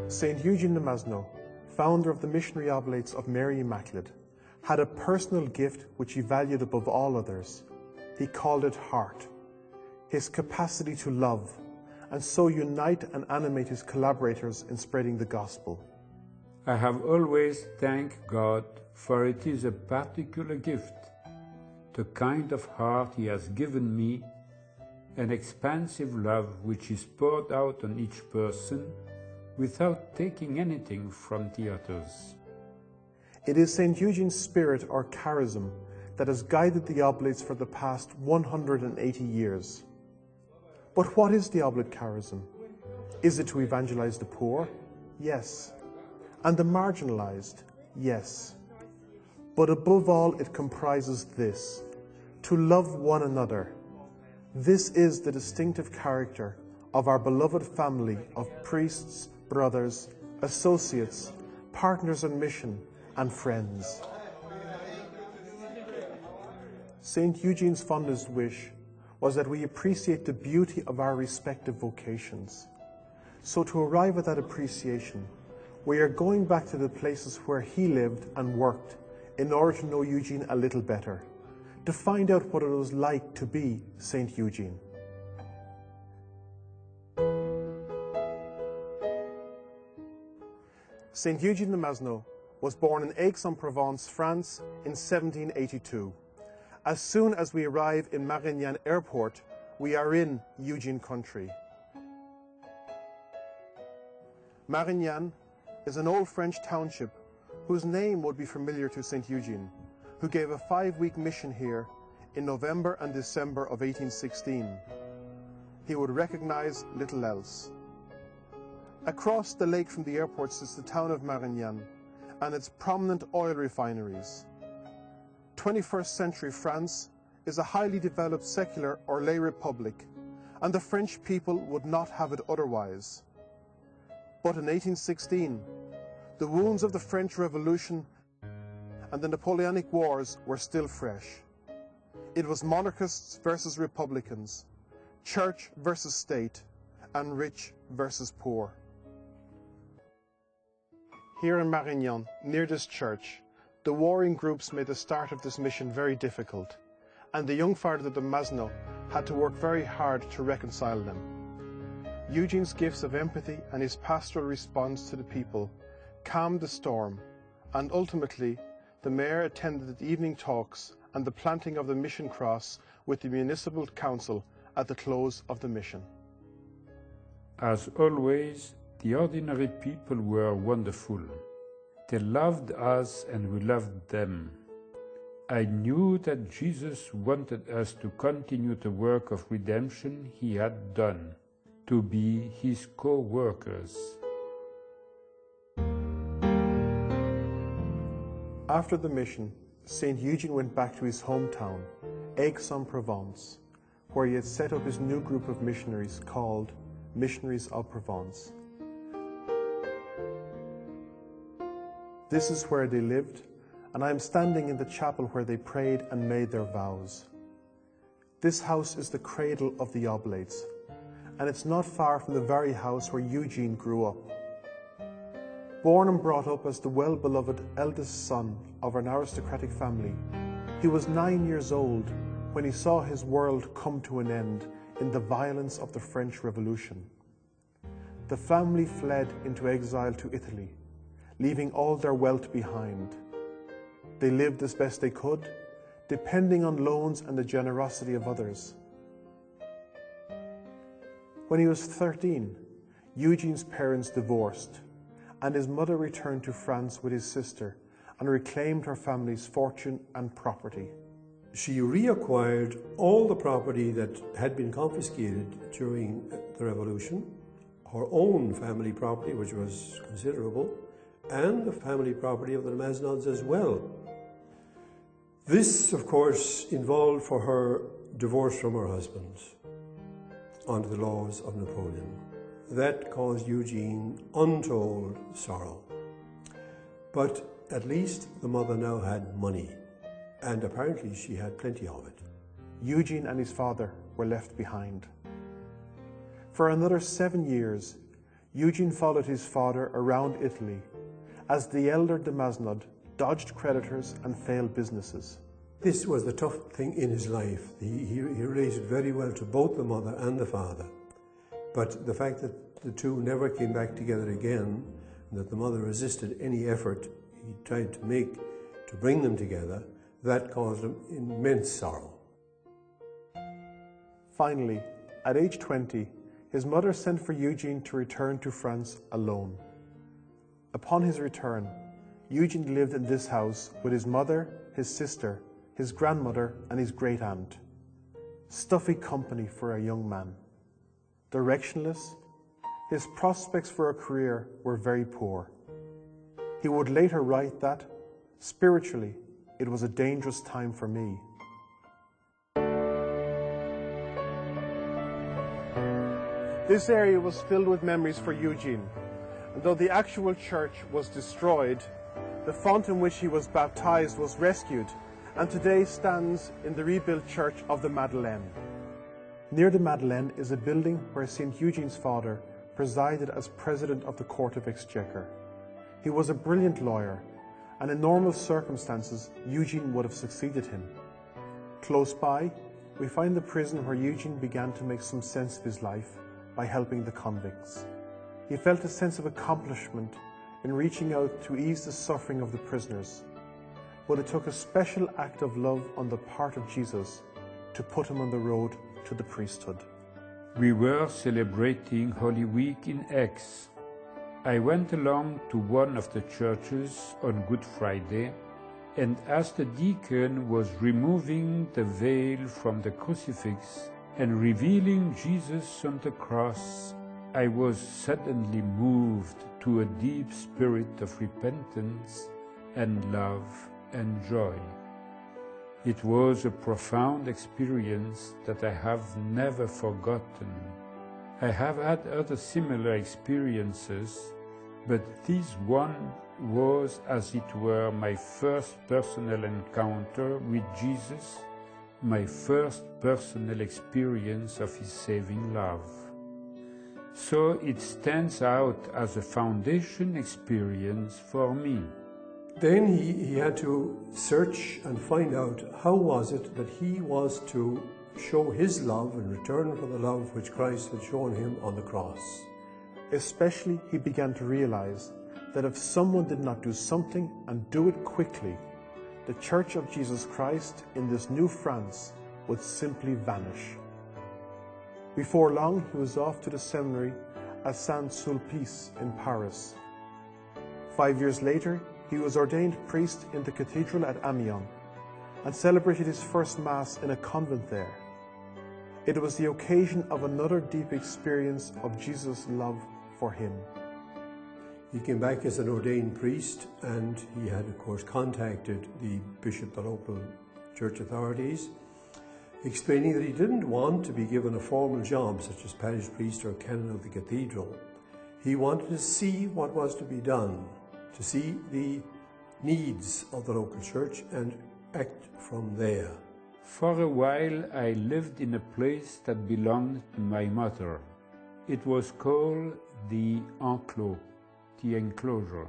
Saint Eugene de Masneau, founder of the Missionary Oblates of Mary Immaculate, had a personal gift which he valued above all others. He called it heart, his capacity to love, and so unite and animate his collaborators in spreading the gospel. I have always thanked God, for it is a particular gift, the kind of heart he has given me, an expansive love which is poured out on each person without taking anything from the others. It is St. Eugene's spirit or charism that has guided the Oblates for the past 180 years. But what is the Oblate charism? Is it to evangelize the poor? Yes. And the marginalized? Yes. But above all, it comprises this: to love one another. This is the distinctive character of our beloved family of priests, brothers, associates, partners in mission, and friends. St. Eugene's fondest wish was that we appreciate the beauty of our respective vocations. So to arrive at that appreciation, we are going back to the places where he lived and worked in order to know Eugene a little better, to find out what it was like to be St. Eugene. St. Eugene de Masneau was born in Aix-en-Provence, France in 1782. As soon as we arrive in Marignane Airport, we are in Eugene country. Marignane is an old French township whose name would be familiar to St. Eugene, who gave a 5-week mission here in November and December of 1816. He would recognize little else. Across the lake from the airport sits the town of Marignane and its prominent oil refineries. 21st century France is a highly developed secular or lay republic, and the French people would not have it otherwise. But in 1816, the wounds of the French Revolution and the Napoleonic Wars were still fresh. It was monarchists versus republicans, church versus state, and rich versus poor. Here in Marignane, near this church, the warring groups made the start of this mission very difficult, and the young Father de Masneau had to work very hard to reconcile them. Eugene's gifts of empathy and his pastoral response to the people calmed the storm, and ultimately the mayor attended the evening talks and the planting of the mission cross with the municipal council at the close of the mission. As always, the ordinary people were wonderful. They loved us and we loved them. I knew that Jesus wanted us to continue the work of redemption he had done, to be his co-workers. After the mission, St. Eugene went back to his hometown, Aix-en-Provence, where he had set up his new group of missionaries called Missionaries of Provence. This is where they lived, and I am standing in the chapel where they prayed and made their vows. This house is the cradle of the Oblates, and it's not far from the very house where Eugene grew up. Born and brought up as the well-beloved eldest son of an aristocratic family, he was 9 years old when he saw his world come to an end in the violence of the French Revolution. The family fled into exile to Italy, leaving all their wealth behind. They lived as best they could, depending on loans and the generosity of others. When he was 13, Eugene's parents divorced, and his mother returned to France with his sister and reclaimed her family's fortune and property. She reacquired all the property that had been confiscated during the Revolution, her own family property, which was considerable, and the family property of the Masneaus as well. This, of course, involved for her divorce from her husband under the laws of Napoleon. That caused Eugene untold sorrow. But at least the mother now had money, and apparently she had plenty of it. Eugene and his father were left behind. For another 7 years, Eugene followed his father around Italy as the elder de Masnod dodged creditors and failed businesses. This was the tough thing in his life. He related very well to both the mother and the father. But the fact that the two never came back together again, and that the mother resisted any effort he tried to make to bring them together, that caused him immense sorrow. Finally, at age 20, his mother sent for Eugene to return to France alone. Upon his return, Eugene lived in this house with his mother, his sister, his grandmother, and his great-aunt. Stuffy company for a young man. Directionless, his prospects for a career were very poor. He would later write that, spiritually, it was a dangerous time for me. This area was filled with memories for Eugene, and though the actual church was destroyed, the font in which he was baptized was rescued and today stands in the rebuilt church of the Madeleine. Near the Madeleine is a building where St. Eugene's father presided as president of the Court of Exchequer. He was a brilliant lawyer, and in normal circumstances, Eugene would have succeeded him. Close by, we find the prison where Eugene began to make some sense of his life by helping the convicts. He felt a sense of accomplishment in reaching out to ease the suffering of the prisoners, but it took a special act of love on the part of Jesus to put him on the road to the priesthood. We were celebrating Holy Week in Aix. I went along to one of the churches on Good Friday, and as the deacon was removing the veil from the crucifix and revealing Jesus on the cross, I was suddenly moved to a deep spirit of repentance and love and joy. It was a profound experience that I have never forgotten. I have had other similar experiences, but this one was, as it were, my first personal encounter with Jesus, my first personal experience of his saving love. So it stands out as a foundation experience for me. Then he had to search and find out how was it that he was to show his love in return for the love which Christ had shown him on the cross. Especially, he began to realize that if someone did not do something and do it quickly, the Church of Jesus Christ in this new France would simply vanish. Before long, he was off to the seminary at Saint-Sulpice in Paris. 5 years later, he was ordained priest in the cathedral at Amiens and celebrated his first Mass in a convent there. It was the occasion of another deep experience of Jesus' love for him. He came back as an ordained priest, and he had, of course, contacted the bishop, the local church authorities, explaining that he didn't want to be given a formal job such as parish priest or canon of the cathedral. He wanted to see what was to be done, to see the needs of the local church and act from there. For a while I lived in a place that belonged to my mother. It was called the enclos, the enclosure.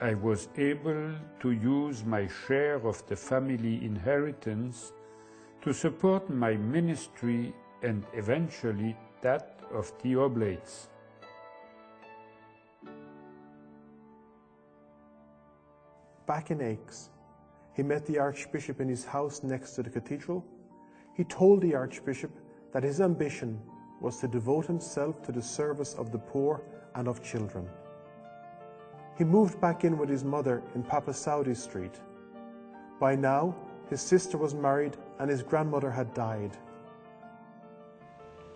I was able to use my share of the family inheritance to support my ministry and eventually that of the Oblates. Back in Aix, he met the Archbishop in his house next to the cathedral. He told the Archbishop that his ambition was to devote himself to the service of the poor and of children. He moved back in with his mother in Papa Saudi Street. By now, his sister was married and his grandmother had died.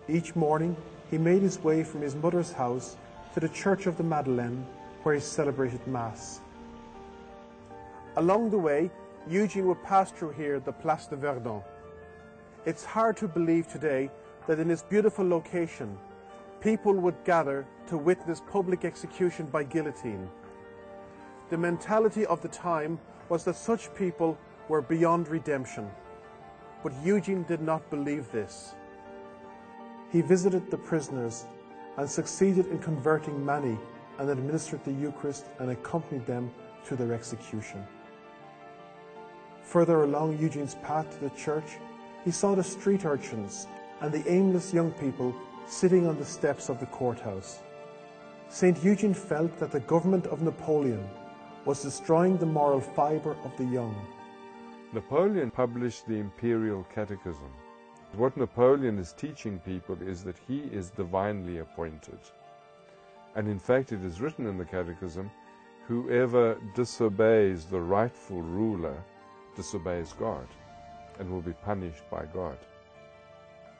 Each morning, he made his way from his mother's house to the Church of the Madeleine, where he celebrated Mass. Along the way, Eugene would pass through here the Place de Verdun. It's hard to believe today that in this beautiful location, people would gather to witness public execution by guillotine. The mentality of the time was that such people were beyond redemption. But Eugene did not believe this. He visited the prisoners and succeeded in converting many and administered the Eucharist and accompanied them to their execution. Further along Eugene's path to the church, he saw the street urchins and the aimless young people sitting on the steps of the courthouse. St. Eugene felt that the government of Napoleon was destroying the moral fibre of the young. Napoleon published the Imperial Catechism. What Napoleon is teaching people is that he is divinely appointed. And in fact, it is written in the Catechism, whoever disobeys the rightful ruler disobeys God and will be punished by God.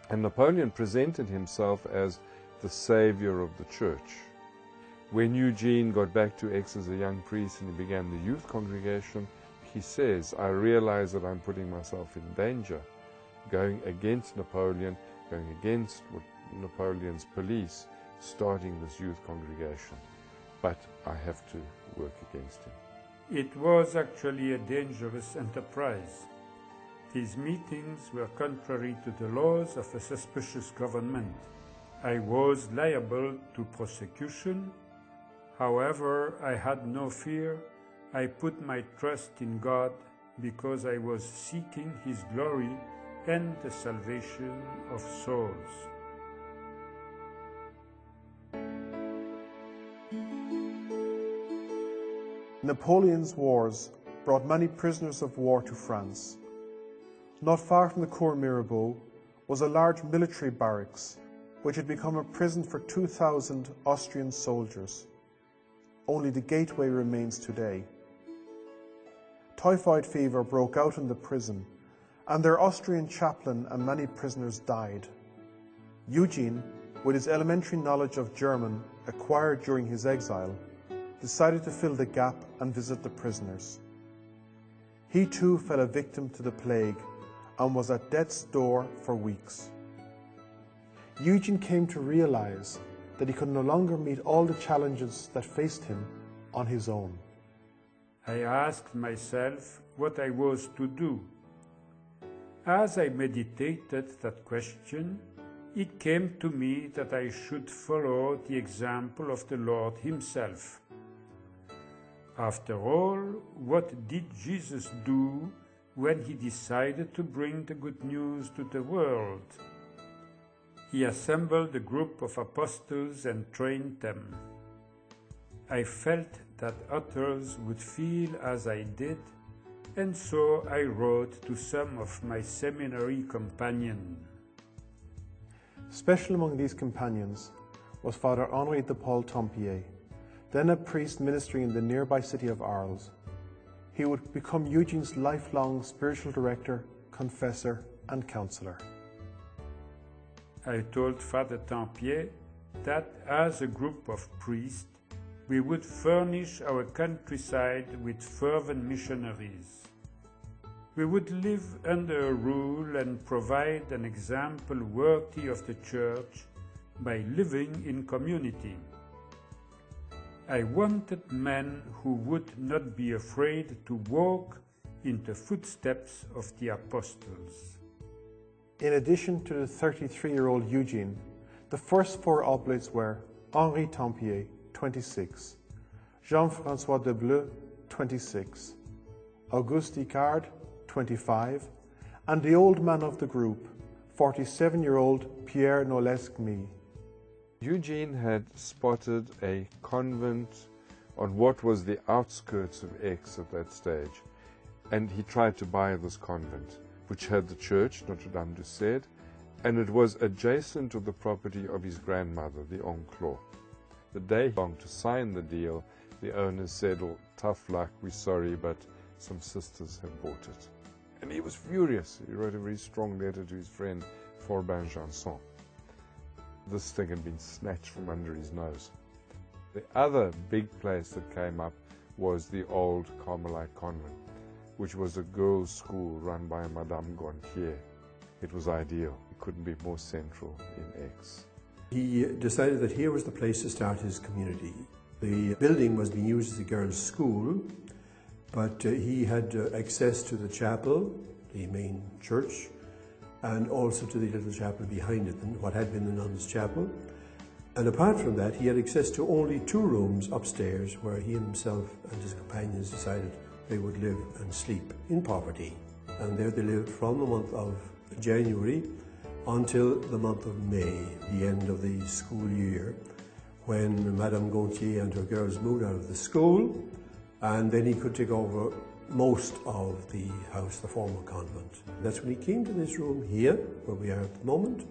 And Napoleon presented himself as the savior of the church. When Eugene got back to Aix as a young priest and he began the youth congregation, he says, I realize that I'm putting myself in danger, going against Napoleon, going against Napoleon's police, starting this youth congregation. But I have to work against him. It was actually a dangerous enterprise. These meetings were contrary to the laws of a suspicious government. I was liable to prosecution. However, I had no fear. I put my trust in God because I was seeking His glory and the salvation of souls. Napoleon's wars brought many prisoners of war to France. Not far from the Cours Mirabeau was a large military barracks, which had become a prison for 2,000 Austrian soldiers. Only the gateway remains today. Typhoid fever broke out in the prison, and their Austrian chaplain and many prisoners died. Eugene, with his elementary knowledge of German acquired during his exile, decided to fill the gap and visit the prisoners. He too fell a victim to the plague and was at death's door for weeks. Eugene came to realize that he could no longer meet all the challenges that faced him on his own. I asked myself what I was to do. As I meditated that question, it came to me that I should follow the example of the Lord Himself. After all, what did Jesus do when He decided to bring the good news to the world? He assembled a group of apostles and trained them. I felt that others would feel as I did, and so I wrote to some of my seminary companions. Special among these companions was Father Henri de Paul Tempier, then a priest ministering in the nearby city of Arles. He would become Eugene's lifelong spiritual director, confessor, and counselor. I told Father Tempier that as a group of priests, we would furnish our countryside with fervent missionaries. We would live under a rule and provide an example worthy of the Church by living in community. I wanted men who would not be afraid to walk in the footsteps of the apostles. In addition to the 33-year-old Eugene, the first four oblates were Henri Tempier, 26, Jean-François de Bleu, 26, Auguste Icard, 25, and the old man of the group, 47-year-old Pierre Nolesque-Me. Eugene had spotted a convent on what was the outskirts of Aix at that stage, and he tried to buy this convent, which had the church, Notre Dame du Cèdre, and it was adjacent to the property of his grandmother, the Enclos. The day he longed to sign the deal, the owner said, "Oh, tough luck, we're sorry, but some sisters have bought it." And he was furious. He wrote a very strong letter to his friend, Forbin Janson. This thing had been snatched from under his nose. The other big place that came up was the old Carmelite convent, which was a girls' school run by Madame Gontier. It was ideal. It couldn't be more central in Aix. He decided that here was the place to start his community. The building was being used as a girls' school, but he had access to the chapel, the main church, and also to the little chapel behind it, what had been the nuns' chapel. And apart from that, he had access to only 2 rooms upstairs where he himself and his companions decided they would live and sleep in poverty. And there they lived from the month of January until the month of May, the end of the school year, when Madame Gautier and her girls moved out of the school, and then he could take over most of the house, the former convent. That's when he came to this room here, where we are at the moment.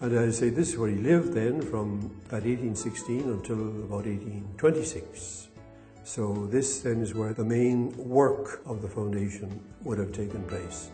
And I say this is where he lived then from about 1816 until about 1826. So this then is where the main work of the foundation would have taken place.